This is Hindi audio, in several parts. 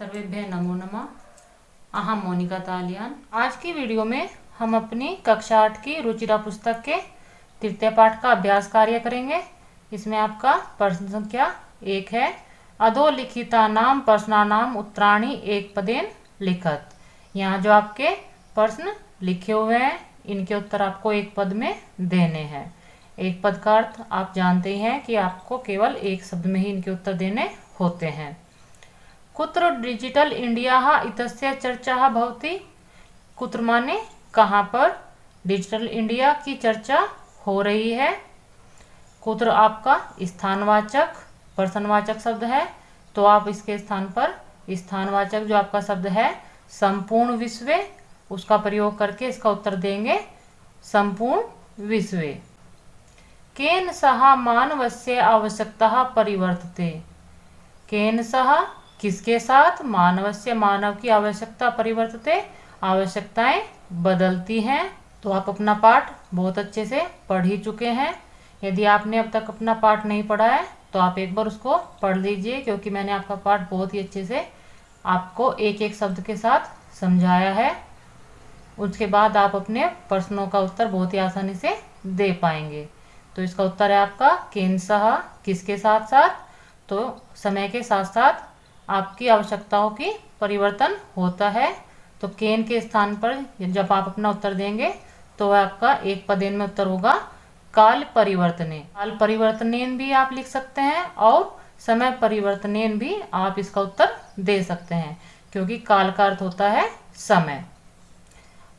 सर्वेभ्यः नमो नमः। अहम मोनिका तालियान। आज की वीडियो में हम अपनी कक्षा 8 की रुचिरा पुस्तक के तृतीय पाठ का अभ्यास कार्य करेंगे। इसमें आपका प्रश्न संख्या 1 है। अधोलिखिता नाम प्रश्नानाम उत्तराणि एक पदेन लिखत। यहाँ जो आपके प्रश्न लिखे हुए हैं इनके उत्तर आपको एक पद में देने हैं। एक पद का अर्थ आप जानते हैं कि आपको केवल एक शब्द में ही इनके उत्तर देने होते हैं। कुत्र डिजिटल इंडिया इतस्य चर्चा भवति। कुत्र माने कहाँ पर डिजिटल इंडिया की चर्चा हो रही है। कुत्र आपका स्थानवाचक पर्सनवाचक शब्द है, तो आप इसके स्थान पर स्थानवाचक जो आपका शब्द है संपूर्ण विश्व उसका प्रयोग करके इसका उत्तर देंगे संपूर्ण विश्व। केन सह मानवस्य आवश्यकता परिवर्तते। केन सह किसके साथ, मानवस्य मानव की आवश्यकता परिवर्तते आवश्यकताएं बदलती हैं। तो आप अपना पाठ बहुत अच्छे से पढ़ ही चुके हैं। यदि आपने अब तक अपना पाठ नहीं पढ़ा है तो आप एक बार उसको पढ़ लीजिए, क्योंकि मैंने आपका पाठ बहुत ही अच्छे से आपको एक एक शब्द के साथ समझाया है। उसके बाद आप अपने प्रश्नों का उत्तर बहुत ही आसानी से दे पाएंगे। तो इसका उत्तर है आपका केन सह किसके साथ साथ। तो समय के साथ साथ आपकी आवश्यकताओं की परिवर्तन होता है। तो केन के स्थान पर जब आप अपना उत्तर देंगे तो वह आपका एक पदेन में उत्तर होगा काल परिवर्तने। काल परिवर्तनेन भी आप लिख सकते हैं और समय परिवर्तनेन भी आप इसका उत्तर दे सकते हैं, क्योंकि काल का अर्थ होता है समय।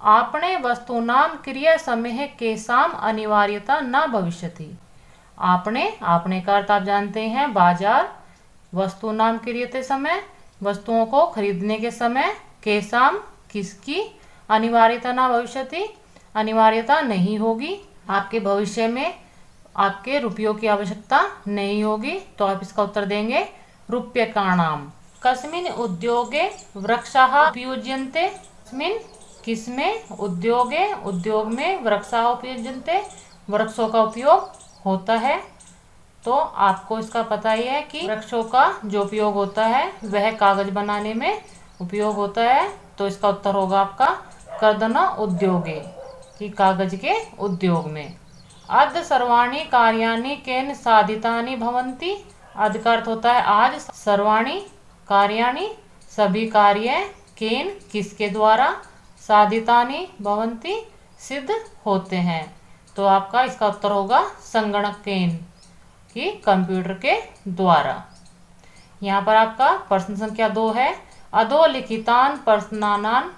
आपने वस्तुनाम क्रिया समय केसाम अनिवार्यता न भविष्यति। आपने का अर्थ आप जानते हैं बाजार। वस्तु नाम क्रियते समय वस्तुओं को खरीदने के समय, केसाम किसकी, अनिवार्यता ना भविष्यति अनिवार्यता नहीं होगी। आपके भविष्य में आपके रुपयों की आवश्यकता नहीं होगी। तो आप इसका उत्तर देंगे रूप्यकाणाम। कस्मिन उद्योगे वृक्षाः उपयुज्यन्ते। कस्मिन किसमें, उद्योगे उद्योग में वृक्षाः उपयुज्यन्ते वृक्षों का उपयोग होता है। तो आपको इसका पता ही है कि वृक्षों का जो उपयोग होता है वह कागज बनाने में उपयोग होता है। तो इसका उत्तर होगा आपका कर्दन उद्योगे कि कागज के उद्योग में। अद्य सर्वाणि कार्याणि केन साधितानि भवन्ति। अद्य का अर्थ होता है आज, सर्वाणि कार्याणि सभी कार्य, केन किसके द्वारा, साधितानि भवन्ति सिद्ध होते हैं। तो आपका इसका उत्तर होगा संगणक केन कि कंप्यूटर के द्वारा। यहाँ पर आपका प्रश्न संख्या 2 है। अधोलिखितान प्रश्नानान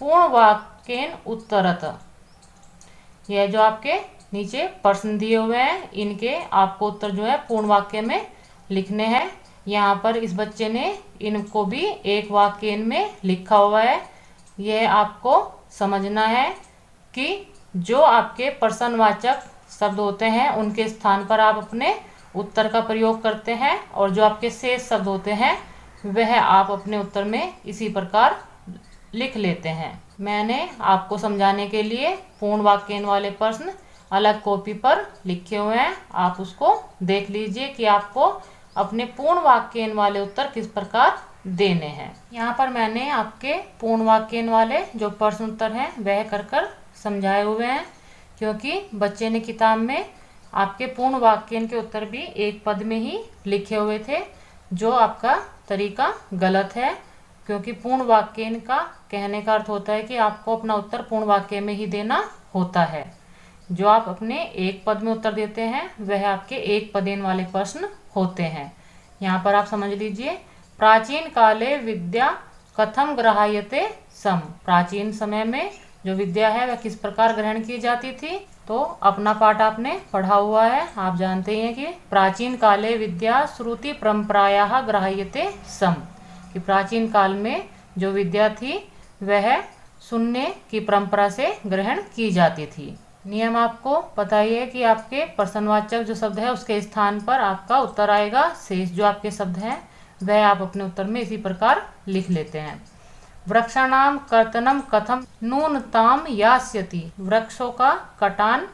पूर्ण वाक्येन उत्तरत। यह जो आपके नीचे प्रश्न दिए हुए हैं इनके आपको उत्तर जो है पूर्ण वाक्य में लिखने हैं। यहाँ पर इस बच्चे ने इनको भी एक वाक्य में लिखा हुआ है। यह आपको समझना है कि जो आपके प्रश्नवाचक शब्द होते हैं उनके स्थान पर आप अपने उत्तर का प्रयोग करते हैं, और जो आपके शेष शब्द होते हैं वह आप अपने उत्तर में इसी प्रकार लिख लेते हैं। मैंने आपको समझाने के लिए पूर्ण वाक्यन वाले प्रश्न अलग कॉपी पर लिखे हुए हैं। आप उसको देख लीजिए कि आपको अपने पूर्ण वाक्यन वाले उत्तर किस प्रकार देने हैं। यहाँ पर मैंने आपके पूर्ण वाक्यन वाले जो प्रश्न उत्तर हैं वह कर समझाए हुए हैं, क्योंकि बच्चे ने किताब में आपके पूर्ण वाक्यन के उत्तर भी एक पद में ही लिखे हुए थे, जो आपका तरीका गलत है। क्योंकि पूर्ण वाक्यन का कहने का अर्थ होता है कि आपको अपना उत्तर पूर्ण वाक्य में ही देना होता है। जो आप अपने एक पद में उत्तर देते हैं वह आपके एक पदेन वाले प्रश्न होते हैं। यहाँ पर आप समझ लीजिए, प्राचीन काले विद्या कथम ग्रहायते सम। प्राचीन समय में जो विद्या है वह किस प्रकार ग्रहण की जाती थी। तो अपना पाठ आपने पढ़ा हुआ है, आप जानते हैं कि प्राचीन काले विद्या श्रुति परंपरायाः ग्राह्यते सम, कि प्राचीन काल में जो विद्या थी वह सुनने की परंपरा से ग्रहण की जाती थी। नियम आपको पता ही है कि आपके प्रश्नवाचक जो शब्द है उसके स्थान पर आपका उत्तर आएगा। शेष जो आपके शब्द हैं वह आप अपने उत्तर में इसी प्रकार लिख लेते हैं। वृक्षाणाम कर्तनम कथम नूनताम यास्यति। वृक्षों का कटान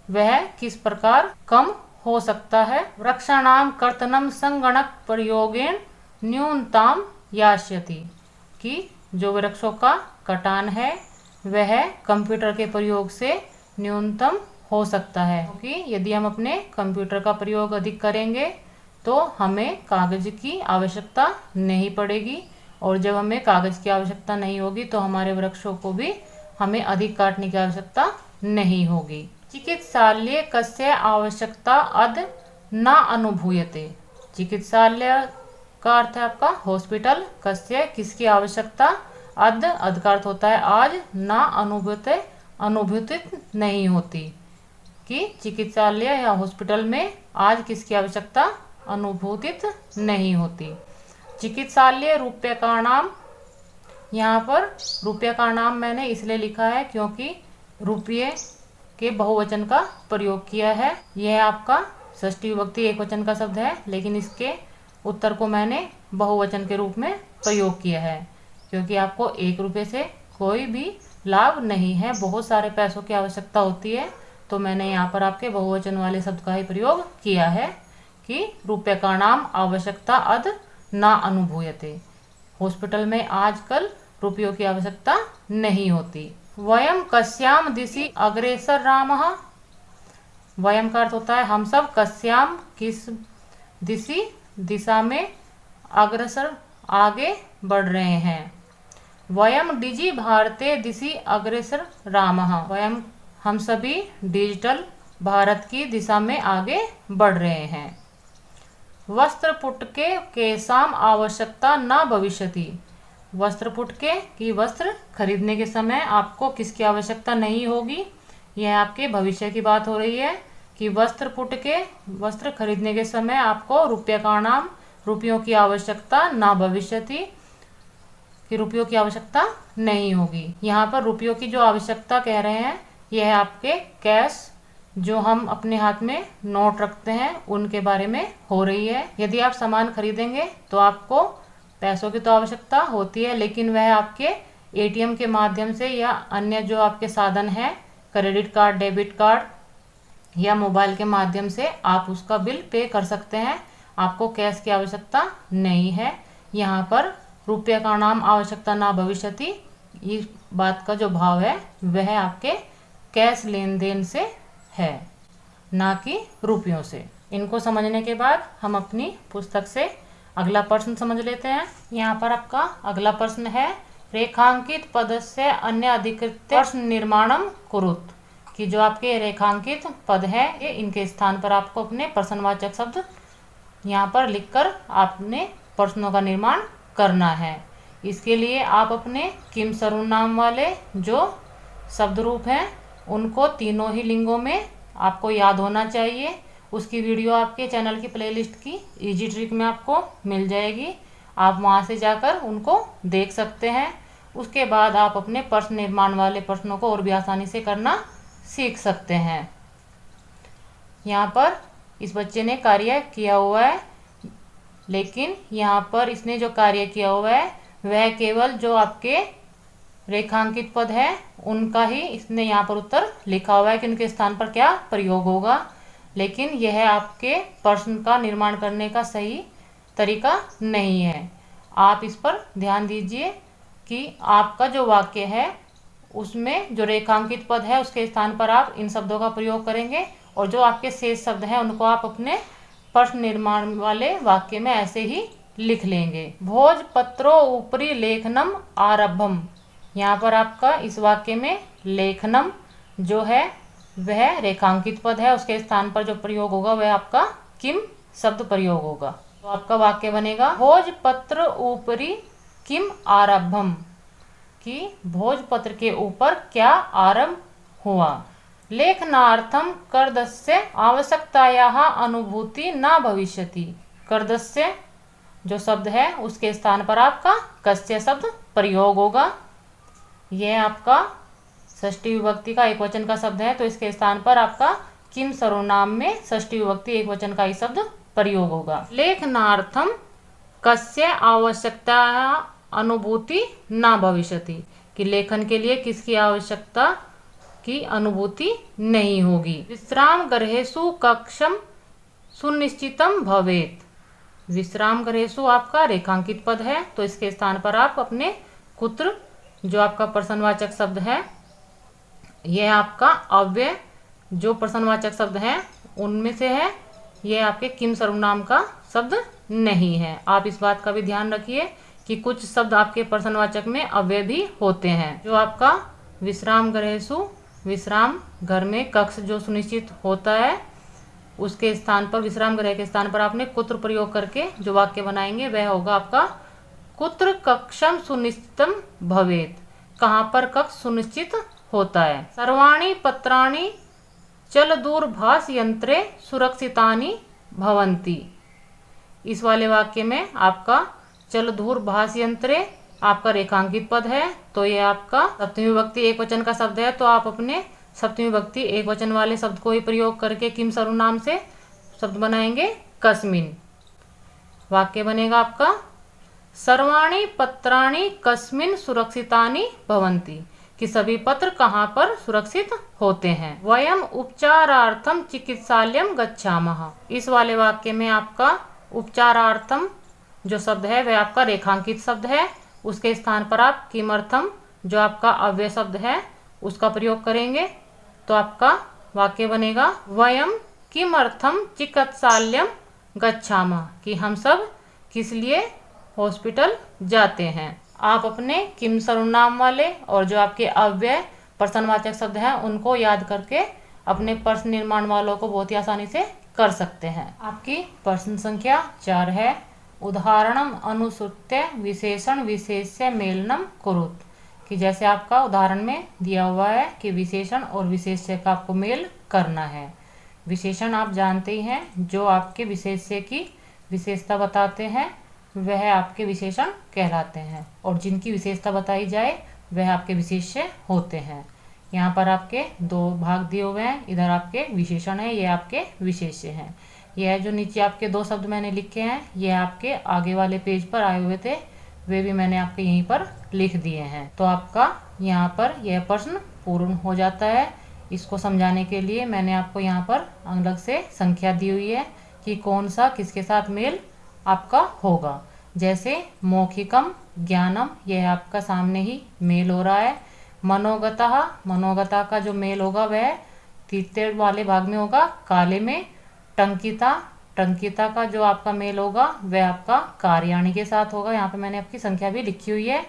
वह किस प्रकार कम हो सकता है। वृक्षाणाम कर्तनम संगणक प्रयोगेन न्यूनताम यास्यति, कि जो वृक्षों का कटान है वह कंप्यूटर के प्रयोग से न्यूनतम हो सकता है, क्योंकि यदि हम अपने कंप्यूटर का प्रयोग अधिक करेंगे तो हमें कागज की आवश्यकता नहीं पड़ेगी, और जब हमें कागज की आवश्यकता नहीं होगी तो हमारे वृक्षों को भी हमें अधिक काटने की आवश्यकता नहीं होगी। चिकित्सालय कस्य आवश्यकता अद न अनुभूयते। चिकित्सालय का अर्थ है आपका हॉस्पिटल, कस्य किसकी आवश्यकता, अद का अर्थ होता है आज, ना अनुभूयते अनुभूतित नहीं होती, कि चिकित्सालय या हॉस्पिटल में आज किसकी आवश्यकता अनुभूतित नहीं होती। चिकित्सालय रुपये का नाम, यहाँ पर रुपये का नाम मैंने इसलिए लिखा है क्योंकि रुपये के बहुवचन का प्रयोग किया है। यह आपका षष्ठी विभक्ति एकवचन का शब्द है, लेकिन इसके उत्तर को मैंने बहुवचन के रूप में प्रयोग किया है, क्योंकि आपको 1 रुपये से कोई भी लाभ नहीं है, बहुत सारे पैसों की आवश्यकता होती है। तो मैंने यहाँ पर आपके बहुवचन वाले शब्द का ही प्रयोग किया है कि रुपये का नाम आवश्यकता अद ना अनुभूयते। हॉस्पिटल में आजकल रुपयों की आवश्यकता नहीं होती। वयम कस्याम दिशि अग्रेसर रामः। वयम का अर्थ होता है हम सब, कस्याम किस दिशि दिशा में, अग्रसर आगे बढ़ रहे हैं। वयम डिजि भारते दिशि अग्रसर रामः। वयम हम सभी डिजिटल भारत की दिशा में आगे बढ़ रहे हैं। वस्त्र पुटके केसाम आवश्यकता न भविष्यति। वस्त्र पुटके की वस्त्र खरीदने के समय आपको किसकी आवश्यकता नहीं होगी। यह आपके भविष्य की बात हो रही है कि वस्त्र पुटके वस्त्र खरीदने के समय आपको रुपये का नाम, रुपयों की आवश्यकता ना भविष्यति, कि रुपयों की आवश्यकता नहीं होगी। यहाँ पर रुपयों की जो आवश्यकता कह रहे हैं यह आपके कैश, जो हम अपने हाथ में नोट रखते हैं, उनके बारे में हो रही है। यदि आप सामान खरीदेंगे तो आपको पैसों की तो आवश्यकता होती है, लेकिन वह आपके एटीएम के माध्यम से या अन्य जो आपके साधन हैं, क्रेडिट कार्ड, डेबिट कार्ड या मोबाइल के माध्यम से आप उसका बिल पे कर सकते हैं। आपको कैश की आवश्यकता नहीं है। यहाँ पर रुपये का नाम आवश्यकता ना भविष्यति, इस बात का जो भाव है वह आपके कैश लेन देन से है, ना कि रुपयों से। इनको समझने के बाद हम अपनी पुस्तक से अगला प्रश्न समझ लेते हैं। यहाँ पर आपका अगला प्रश्न है, रेखांकित पदस्य अन्य अधिकृत प्रश्न निर्माणम कुरुत, कि जो आपके रेखांकित पद है ये इनके स्थान पर आपको अपने प्रश्नवाचक शब्द यहाँ पर लिखकर आपने प्रश्नों का निर्माण करना है। इसके लिए आप अपने किम सर्वनाम वाले जो शब्द रूप हैं उनको तीनों ही लिंगों में आपको याद होना चाहिए। उसकी वीडियो आपके चैनल की प्लेलिस्ट की इजी ट्रिक में आपको मिल जाएगी, आप वहां से जाकर उनको देख सकते हैं। उसके बाद आप अपने प्रश्न निर्माण वाले प्रश्नों को और भी आसानी से करना सीख सकते हैं। यहाँ पर इस बच्चे ने कार्य किया हुआ है, लेकिन यहाँ पर इसने जो कार्य किया हुआ है वह केवल जो आपके रेखांकित पद है उनका ही इसने यहाँ पर उत्तर लिखा हुआ है कि उनके स्थान पर क्या प्रयोग होगा, लेकिन यह आपके प्रश्न का निर्माण करने का सही तरीका नहीं है। आप इस पर ध्यान दीजिए कि आपका जो वाक्य है उसमें जो रेखांकित पद है उसके स्थान पर आप इन शब्दों का प्रयोग करेंगे, और जो आपके शेष शब्द हैं उनको आप अपने प्रश्न निर्माण वाले वाक्य में ऐसे ही लिख लेंगे। भोजपत्रो ऊपरी लेखनम आरभम। यहाँ पर आपका इस वाक्य में लेखनम जो है वह रेखांकित पद है, उसके स्थान पर जो प्रयोग होगा वह आपका किम शब्द प्रयोग होगा। तो आपका वाक्य बनेगा भोजपत्र ऊपरी किम आरभम, कि भोजपत्र के ऊपर क्या आरंभ हुआ। लेखनार्थम कर्दस्य आवश्यकतायाः अनुभूति न भविष्यति। कर्दस्य जो शब्द है उसके स्थान पर आपका कस्य शब्द प्रयोग होगा। यह आपका षष्ठी विभक्ति का एकवचन का शब्द है, तो इसके स्थान पर आपका किम सर्वनाम में षष्ठी विभक्ति एकवचन का ही शब्द प्रयोग होगा। लेखनार्थम कस्य आवश्यकता अनुभूति न भविष्यति, कि लेखन के लिए किसकी आवश्यकता की अनुभूति नहीं होगी। विश्राम गृहेषु कक्षम सुनिश्चितम भवेत्। विश्राम ग्रहेसु आपका रेखांकित पद है, तो इसके स्थान पर आप अपने कुत्र जो आपका प्रश्नवाचक शब्द है, यह आपका अव्यय जो प्रश्नवाचक शब्द है उनमें से है, यह आपके किम सर्वनाम का शब्द नहीं है। आप इस बात का भी ध्यान रखिए कि कुछ शब्द आपके प्रश्नवाचक में अव्यय भी होते हैं। जो आपका विश्राम ग्रहेसु, विश्राम घर में कक्ष जो सुनिश्चित होता है, उसके स्थान पर, विश्राम गृह के स्थान पर आपने कुत्र प्रयोग करके जो वाक्य बनाएंगे वह होगा आपका कुत्र कक्षम सुनिश्चितम भवेत। कहाँ पर कक्ष सुनिश्चित होता है। सर्वाणि पत्राणि चल दूरभाष यंत्रे सुरक्षितानि भवन्ति। इस वाले वाक्य में आपका चल दूरभाष यंत्रे आपका रेखांकित पद है, तो ये आपका सप्तमी विभक्ति एक वचन का शब्द है, तो आप अपने सप्तमी विभक्ति एक वचन वाले शब्द को ही प्रयोग करके किम सर्वनाम से शब्द बनाएंगे कस्मिन। वाक्य बनेगा आपका सर्वाणि पत्राणि कस्मिन सुरक्षितानि भवन्ति, कि सभी पत्र कहाँ पर सुरक्षित होते हैं। वयम उपचारार्थम चिकित्सालयम गच्छामः। इस वाले वाक्य में आपका उपचारार्थम जो शब्द है वह आपका रेखांकित शब्द है, उसके स्थान पर आप किमर्थम जो आपका अव्यय शब्द है उसका प्रयोग करेंगे, तो आपका वाक्य बनेगा वयम किमर्थम चिकित्सालयम गच्छामः, कि हम सब किस लिए हॉस्पिटल जाते हैं। आप अपने किम सर्वनाम वाले और जो आपके अव्यय प्रश्नवाचक शब्द हैं उनको याद करके अपने प्रश्न निर्माण वालों को बहुत ही आसानी से कर सकते हैं। आपकी प्रश्न संख्या 4 है, उदाहरणम अनुसृत्य विशेषण विशेष्य मेलनम कुरुत, कि जैसे आपका उदाहरण में दिया हुआ है कि विशेषण और विशेष्य का आपको मेल करना है। विशेषण आप जानते ही हैं, जो आपके विशेष्य की विशेषता बताते हैं वह आपके विशेषण कहलाते हैं, और जिनकी विशेषता बताई जाए वह आपके विशेष्य होते हैं। यहाँ पर आपके 2 भाग दिए हुए हैं, इधर आपके विशेषण है, ये आपके विशेष्य हैं। यह जो नीचे आपके 2 शब्द मैंने लिखे हैं यह आपके आगे वाले पेज पर आए हुए थे, वे भी मैंने आपके यहीं पर लिख दिए हैं। तो आपका यहाँ पर यह प्रश्न पूर्ण हो जाता है। इसको समझाने के लिए मैंने आपको यहाँ पर अलग से संख्या दी हुई है कि कौन सा किसके साथ मेल आपका होगा। जैसे मौखिकम ज्ञानम, यह आपका सामने ही मेल हो रहा है। मनोगतः, मनोगता का जो मेल होगा वह तृतीय वाले भाग में होगा, काले में। टंकिता, टंकिता का जो आपका मेल होगा वह आपका कार्याणी के साथ होगा। यहाँ पे मैंने आपकी संख्या भी लिखी हुई है।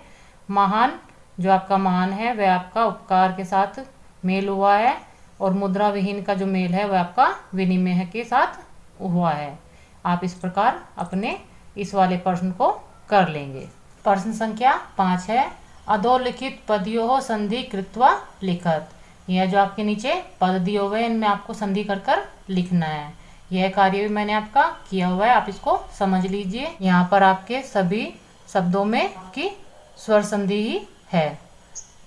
महान, जो आपका महान है वह आपका उपकार के साथ मेल हुआ है, और मुद्रा विहीन का जो मेल है वह आपका विनिमय के साथ हुआ है। आप इस प्रकार अपने इस वाले प्रश्न को कर लेंगे। प्रश्न संख्या 5 है, अधोलिखित पदयोः संधि कृत्वा लिखत। यह जो आपके नीचे पद दिए हुए हैं इनमें आपको संधि कर कर लिखना है। यह कार्य भी मैंने आपका किया हुआ है, आप इसको समझ लीजिए। यहाँ पर आपके सभी शब्दों में आपकी स्वर संधि ही है।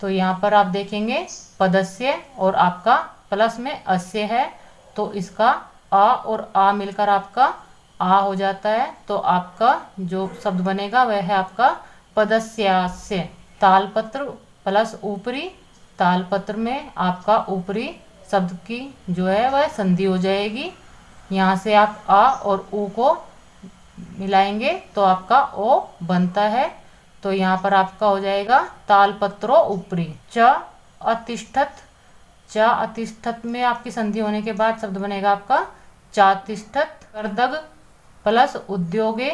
तो यहाँ पर आप देखेंगे पदस्य और आपका प्लस में अस्य है, तो इसका आ और आ मिलकर आपका आ हो जाता है। तो आपका जो शब्द बनेगा वह है आपका पदस्यास्य। तालपत्र प्लस ऊपरी, तालपत्र में आपका ऊपरी शब्द की जो है वह संधि हो जाएगी। यहाँ से आप आ और ऊ को मिलाएंगे तो आपका ओ बनता है। तो यहाँ पर आपका हो जाएगा तालपत्रो ऊपरी। च अतिष्ठत, च अतिष्ठत में आपकी संधि होने के बाद शब्द बनेगा आपका चातिष्ठत। कर्दग प्लस उद्योगे,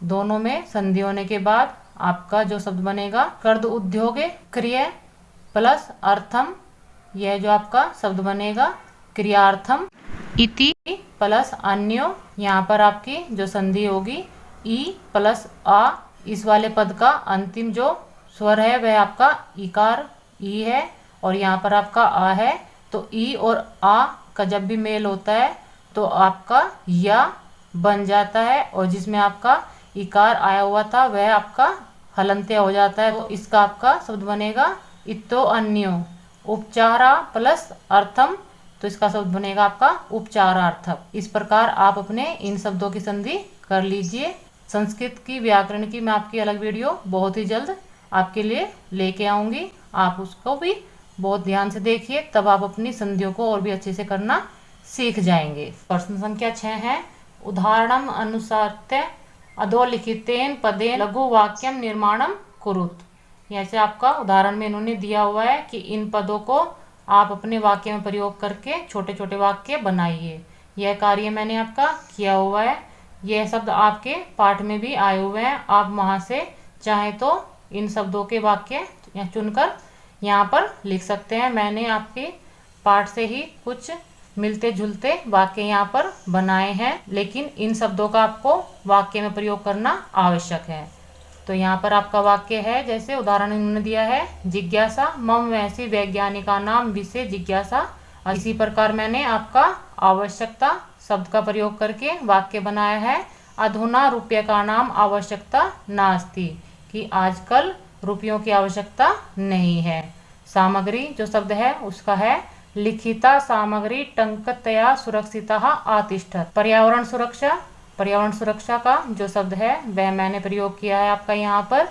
दोनों में संधि होने के बाद आपका जो शब्द बनेगा कर्द उद्योगे। क्रिय प्लस अर्थम, यह जो आपका शब्द बनेगा क्रियार्थम। इति प्लस अन्यो, यहाँ पर आपकी जो संधि होगी ई प्लस आ। इस वाले पद का अंतिम जो स्वर है वह आपका इकार ई है, और यहाँ पर आपका आ है। तो ई और आ का जब भी मेल होता है तो आपका या बन जाता है, और जिसमें आपका इकार आया हुआ था वह आपका हलंत्य हो जाता है। तो इसका आपका शब्द बनेगा इतो अन्यो। उपचारा प्लस अर्थम, तो इसका शब्द बनेगा आपका उपचारार्थक। इस प्रकार आप अपने इन शब्दों की संधि कर लीजिए। संस्कृत की व्याकरण की मैं आपकी अलग वीडियो बहुत ही जल्द आपके लिए लेके आऊंगी, आप उसको भी बहुत ध्यान से देखिए, तब आप अपनी संधियों को और भी अच्छे से करना सीख जाएंगे। प्रश्न संख्या 6 है, उदाहरणम अनुसार्य अधोलिखितेन पदेन लघु वाक्यम निर्माणम कुरुत। जैसे आपका उदाहरण में इन्होंने दिया हुआ है कि इन पदों को आप अपने वाक्य में प्रयोग करके छोटे छोटे वाक्य बनाइए। यह कार्य मैंने आपका किया हुआ है। यह शब्द आपके पाठ में भी आए हुए हैं। आप वहाँ से चाहे तो इन शब्दों के वाक्य चुनकर यहाँ पर लिख सकते हैं। मैंने आपके पाठ से ही कुछ मिलते जुलते वाक्य यहाँ पर बनाए हैं, लेकिन इन शब्दों का आपको वाक्य में प्रयोग करना आवश्यक है। तो यहाँ पर आपका वाक्य है, जैसे उदाहरण उन्होंने दिया है, जिज्ञासा मम वैसी वैज्ञानिका नाम विषय जिज्ञासा। इसी प्रकार मैंने आपका आवश्यकता शब्द का प्रयोग करके वाक्य बनाया है, अधुना रुपये का नाम आवश्यकता नास्ति, कि आजकल रुपयों की आवश्यकता नहीं है। सामग्री जो शब्द है उसका है, लिखिता सामग्री टंकतया सुरक्षिता आतिष्ठत। पर्यावरण सुरक्षा, पर्यावरण सुरक्षा का जो शब्द है वह मैंने प्रयोग किया है आपका यहाँ पर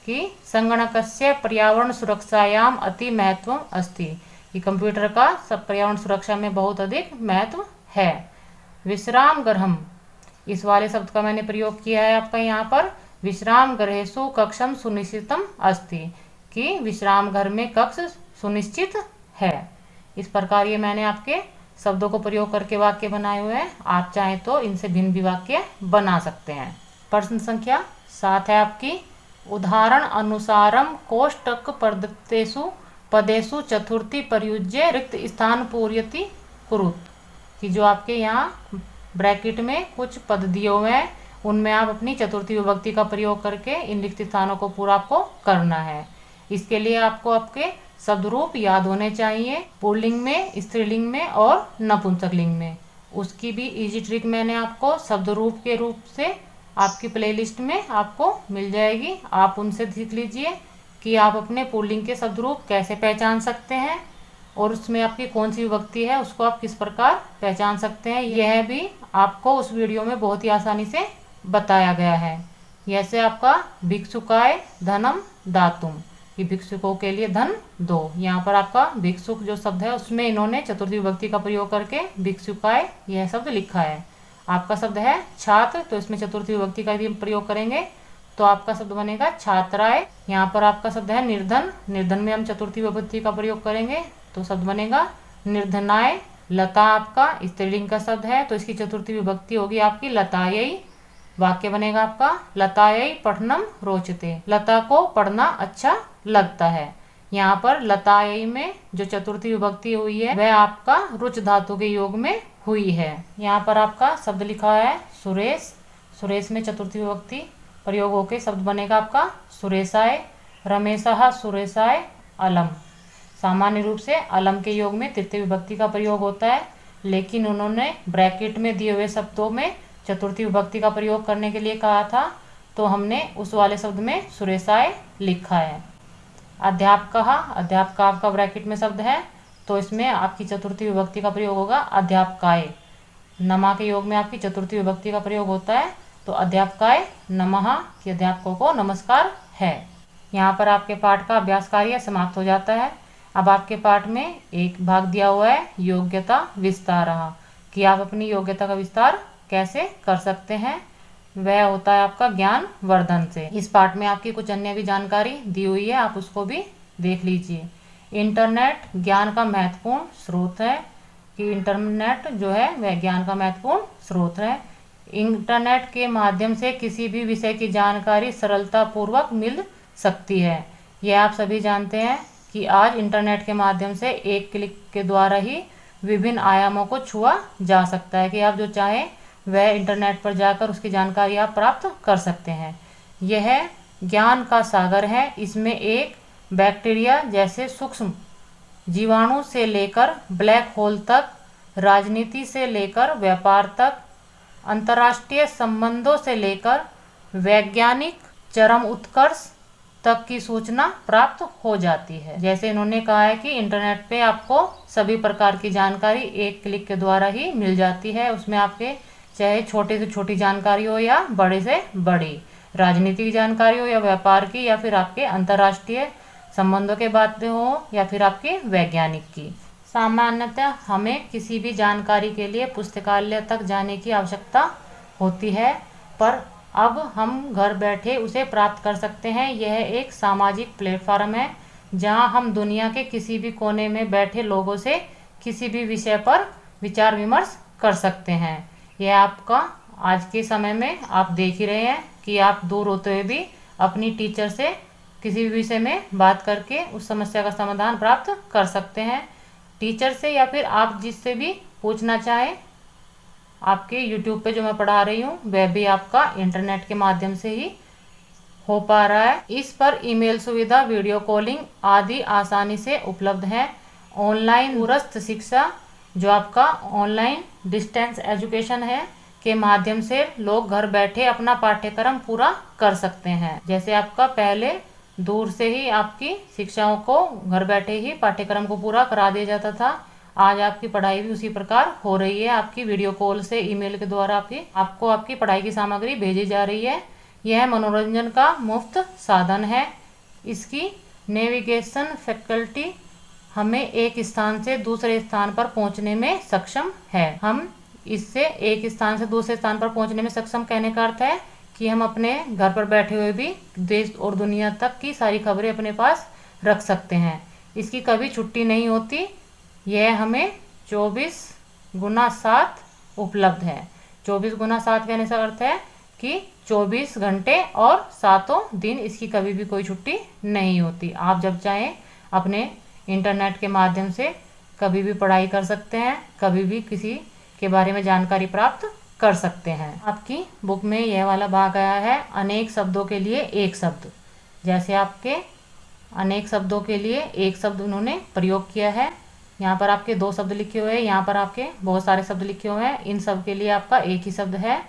कि संगणकस्य पर्यावरण सुरक्षायाम अति महत्व अस्ति, कि कंप्यूटर का सब पर्यावरण सुरक्षा में बहुत अधिक महत्व है। विश्राम गृहम, इस वाले शब्द का मैंने प्रयोग किया है आपका यहाँ पर, विश्राम गृहेषु कक्षम सुनिश्चितम अस्ति, कि विश्राम घर में कक्ष सुनिश्चित है। इस प्रकार ये मैंने आपके शब्दों को प्रयोग करके वाक्य बनाए हुए हैं। आप चाहें तो इनसे भिन्न भी वाक्य बना सकते हैं। प्रश्न संख्या 7 है आपकी, उदाहरण अनुसारम कोष्टक प्रदत्तेषु पदेषु चतुर्थी प्रयुज्य रिक्त स्थान पूर्यति कुरुत, कि जो आपके यहाँ ब्रैकेट में कुछ पद दिए हुए हैं उनमें आप अपनी चतुर्थी विभक्ति का प्रयोग करके इन रिक्त स्थानों को पूरा आपको करना है। इसके लिए आपको आपके शब्द रूप याद होने चाहिए, पुल्लिंग में, स्त्रीलिंग में और नपुंसकलिंग में। उसकी भी इजी ट्रिक मैंने आपको शब्द रूप के रूप से आपकी प्लेलिस्ट में आपको मिल जाएगी। आप उनसे सीख लीजिए कि आप अपने पुल्लिंग के शब्द रूप कैसे पहचान सकते हैं और उसमें आपकी कौन सी विभक्ति है उसको आप किस प्रकार पहचान सकते हैं। यह भी आपको उस वीडियो में बहुत ही आसानी से बताया गया है। जैसे आपका भिक्षुकाय धनम दातुम, कि भिक्षुकों के लिए धन दो। यहाँ पर आपका भिक्षुक जो शब्द है उसमें इन्होंने चतुर्थी विभक्ति का प्रयोग करके भिक्षुकाय यह शब्द लिखा है। आपका शब्द है छात्र, तो इसमें चतुर्थी विभक्ति का भी प्रयोग करेंगे तो आपका शब्द बनेगा छात्राय। यहाँ पर आपका शब्द है निर्धन, निर्धन में हम चतुर्थी विभक्ति का प्रयोग करेंगे तो शब्द बनेगा निर्धनाय। लता आपका स्त्रीलिंग का शब्द है तो इसकी चतुर्थी विभक्ति होगी आपकी लतायई। वाक्य बनेगा आपका लतायई पठनम रोचते, लता को पढ़ना अच्छा लगता है। यहाँ पर लतायई में जो चतुर्थी विभक्ति हुई है वह आपका रुच धातु के योग में हुई है। यहाँ पर आपका शब्द लिखा है सुरेश, सुरेश में चतुर्थी विभक्ति प्रयोग होकर शब्द बनेगा आपका सुरेशाय। रमेशः सुरेशाय अलम, सामान्य रूप से अलम के योग में तृतीय विभक्ति का प्रयोग होता है, लेकिन उन्होंने ब्रैकेट में दिए हुए शब्दों में चतुर्थी विभक्ति का प्रयोग करने के लिए कहा था तो हमने उस वाले शब्द में सुरेशाय लिखा है। अध्यापकः, अध्यापक आपका ब्रैकेट में शब्द है तो इसमें आपकी चतुर्थी विभक्ति का प्रयोग होगा अध्यापकाय। नमा के योग में आपकी चतुर्थी विभक्ति का प्रयोग होता है तो अध्यापकाय नमः, कि अध्यापकों को नमस्कार है। यहाँ पर आपके पाठ का अभ्यास कार्य समाप्त हो जाता है। अब आपके पाठ में एक भाग दिया हुआ है योग्यता विस्तारः, कि आप अपनी योग्यता का विस्तार कैसे कर सकते हैं। वह होता है आपका ज्ञान वर्धन से। इस पाठ में आपकी कुछ अन्य भी जानकारी दी हुई है, आप उसको भी देख लीजिए। इंटरनेट ज्ञान का महत्वपूर्ण स्रोत है, कि इंटरनेट जो है वह ज्ञान का महत्वपूर्ण स्रोत है। इंटरनेट के माध्यम से किसी भी विषय की जानकारी सरलतापूर्वक मिल सकती है। यह आप सभी जानते हैं कि आज इंटरनेट के माध्यम से एक क्लिक के द्वारा ही विभिन्न आयामों को छुआ जा सकता है, कि आप जो चाहें वह इंटरनेट पर जाकर उसकी जानकारी आप प्राप्त कर सकते हैं। यह ज्ञान का सागर है। इसमें एक बैक्टीरिया जैसे सूक्ष्म जीवाणु से लेकर ब्लैक होल तक, राजनीति से लेकर व्यापार तक, अंतर्राष्ट्रीय संबंधों से लेकर वैज्ञानिक चरम उत्कर्ष तक की सूचना प्राप्त हो जाती है। जैसे इन्होंने कहा है कि इंटरनेट पे आपको सभी प्रकार की जानकारी एक क्लिक के द्वारा ही मिल जाती है। उसमें आपके चाहे छोटे से छोटी जानकारी हो या बड़े से बड़ी, राजनीति की जानकारी हो या व्यापार की, या फिर आपके अंतर्राष्ट्रीय संबंधों के बातें हो, या फिर आपके वैज्ञानिक की। सामान्यतः हमें किसी भी जानकारी के लिए पुस्तकालय तक जाने की आवश्यकता होती है, पर अब हम घर बैठे उसे प्राप्त कर सकते हैं। यह एक सामाजिक प्लेटफॉर्म है जहां हम दुनिया के किसी भी कोने में बैठे लोगों से किसी भी विषय पर विचार विमर्श कर सकते हैं। यह आपका आज के समय में आप देख ही रहे हैं कि आप दूर होते हुए भी अपनी टीचर से किसी भी विषय में बात करके उस समस्या का समाधान प्राप्त कर सकते हैं। टीचर से या फिर आप जिससे भी पूछना चाहें, आपके YouTube पे जो मैं पढ़ा रही हूँ वह भी आपका इंटरनेट के माध्यम से ही हो पा रहा है। इस पर ईमेल सुविधा, वीडियो कॉलिंग आदि आसानी से उपलब्ध है। ऑनलाइन दूरस्थ शिक्षा जो आपका ऑनलाइन डिस्टेंस एजुकेशन है के माध्यम से लोग घर बैठे अपना पाठ्यक्रम पूरा कर सकते हैं। जैसे आपका पहले दूर से ही आपकी शिक्षाओं को घर बैठे ही पाठ्यक्रम को पूरा करा दिया जाता था, आज आपकी पढ़ाई भी उसी प्रकार हो रही है। आपकी वीडियो कॉल से, ईमेल के द्वारा आपको आपकी पढ़ाई की सामग्री भेजी जा रही है। यह मनोरंजन का मुफ्त साधन है। इसकी नेविगेशन फैकल्टी हमें एक स्थान से दूसरे स्थान पर पहुंचने में सक्षम है। हम इससे एक स्थान से दूसरे स्थान पर पहुंचने में सक्षम कहने का अर्थ है कि हम अपने घर पर बैठे हुए भी देश और दुनिया तक की सारी खबरें अपने पास रख सकते हैं। इसकी कभी छुट्टी नहीं होती। यह हमें 24x7 उपलब्ध है। 24x7 कहने का अर्थ है कि 24 घंटे और 7 दिन इसकी कभी भी कोई छुट्टी नहीं होती। आप जब चाहें अपने इंटरनेट के माध्यम से कभी भी पढ़ाई कर सकते हैं, कभी भी किसी के बारे में जानकारी प्राप्त कर सकते हैं। आपकी बुक में यह वाला भाग आया है अनेक शब्दों के लिए एक शब्द। जैसे आपके अनेक शब्दों के लिए एक शब्द उन्होंने प्रयोग किया है। यहाँ पर आपके 2 शब्द लिखे हुए हैं, यहाँ पर आपके बहुत सारे शब्द लिखे हुए हैं। इन सब के लिए आपका एक ही शब्द है,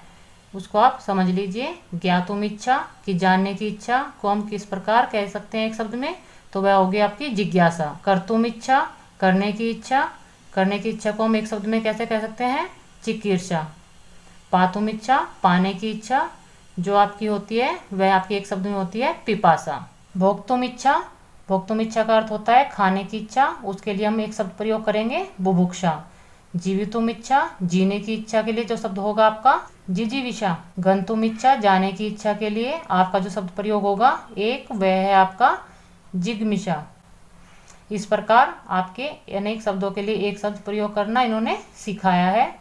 उसको आप समझ लीजिए। ज्ञातुम इच्छा की जानने की इच्छा को हम किस प्रकार कह सकते हैं एक शब्द में, तो वह होगी आपकी जिज्ञासा। कर्तुम इच्छा करने की इच्छा, करने की इच्छा को हम एक शब्द में कैसे कह सकते हैं, चिकीर्षा। पातुम इच्छा पाने की इच्छा जो आपकी होती है वह आपकी एक शब्द में होती है पिपासा। भोक्तुम इच्छा, भोक्तुम इच्छा का अर्थ होता है खाने की इच्छा, उसके लिए हम एक शब्द प्रयोग करेंगे बुभुक्षा। जीवितुम इच्छा जीने की इच्छा के लिए जो शब्द होगा आपका जिजीविषा। गंतुम इच्छा जाने की इच्छा के लिए आपका जो शब्द प्रयोग होगा एक, वह है आपका जिग्मिषा। इस प्रकार आपके अनेक शब्दों के लिए एक शब्द प्रयोग करना इन्होंने सिखाया है।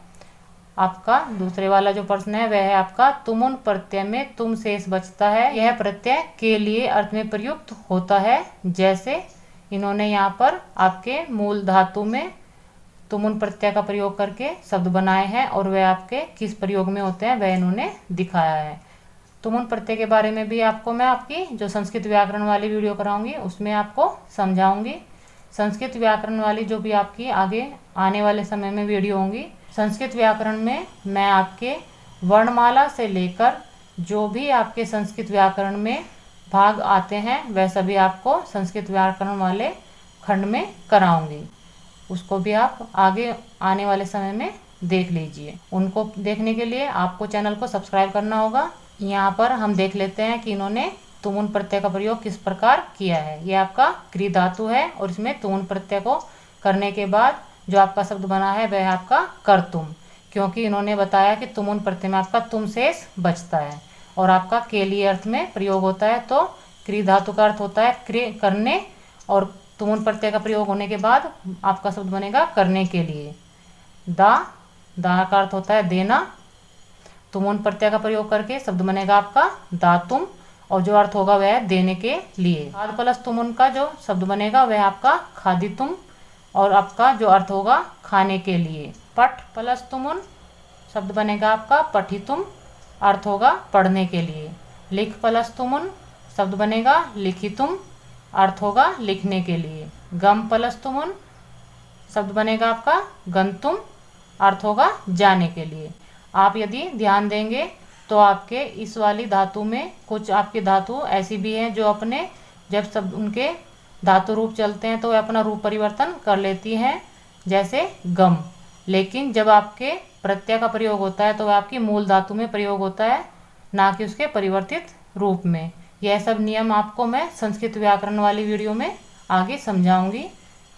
आपका दूसरे वाला जो प्रश्न है वह है आपका तुमुन प्रत्यय में तुम शेष बचता है। यह प्रत्यय के लिए अर्थ में प्रयुक्त होता है। जैसे इन्होंने यहाँ पर आपके मूल धातु में तुमुन प्रत्यय का प्रयोग करके शब्द बनाए हैं और वह आपके किस प्रयोग में होते हैं वह इन्होंने दिखाया है। तुमुन प्रत्यय के बारे में भी आपको मैं आपकी जो संस्कृत व्याकरण वाली वीडियो कराऊंगी उसमें आपको समझाऊंगी। संस्कृत व्याकरण वाली जो भी आपकी आगे आने वाले समय में वीडियो होंगी, संस्कृत व्याकरण में मैं आपके वर्णमाला से लेकर जो भी आपके संस्कृत व्याकरण में भाग आते हैं वह सभी आपको संस्कृत व्याकरण वाले खंड में कराऊंगी। उसको भी आप आगे आने वाले समय में देख लीजिए। उनको देखने के लिए आपको चैनल को सब्सक्राइब करना होगा। यहाँ पर हम देख लेते हैं कि इन्होंने तुमुन प्रत्यय का प्रयोग किस प्रकार किया है। ये आपका क्री धातु है और इसमें तुमुन प्रत्यय को करने के बाद जो आपका शब्द बना है वह आपका कर्तुम, क्योंकि इन्होंने बताया कि तुमुन प्रत्यय में आपका तुम शेष बचता है और आपका के लिए अर्थ में प्रयोग होता है। तो क्री धातु का अर्थ होता है क्रिय करने और तुमुन प्रत्यय का प्रयोग होने के बाद आपका शब्द बनेगा करने के लिए। दा का अर्थ होता है देना। तुमुन प्रत्यय का प्रयोग करके शब्द बनेगा आपका दातुम और जो अर्थ होगा वह देने के लिए। खाद प्लस तुमुन का जो शब्द बनेगा वह आपका खादितुम और आपका जो अर्थ होगा खाने के लिए। पठ प्लस तुमुन शब्द बनेगा आपका पठितुम, अर्थ होगा पढ़ने के लिए। लिख प्लस तुमुन शब्द बनेगा लिखितुम, अर्थ होगा लिखने के लिए। गम प्लस तुमुन शब्द बनेगा आपका गंतुम, अर्थ होगा जाने के लिए। आप यदि ध्यान देंगे तो आपके इस वाली धातु में कुछ आपकी धातु ऐसी भी हैं जो अपने जब शब्द उनके धातु रूप चलते हैं तो वे अपना रूप परिवर्तन कर लेती हैं, जैसे गम। लेकिन जब आपके प्रत्यय का प्रयोग होता है तो वह आपकी मूल धातु में प्रयोग होता है, ना कि उसके परिवर्तित रूप में। यह सब नियम आपको मैं संस्कृत व्याकरण वाली वीडियो में आगे समझाऊंगी।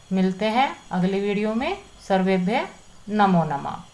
मिलते हैं अगली वीडियो में। सर्वेभ्य नमो नमः।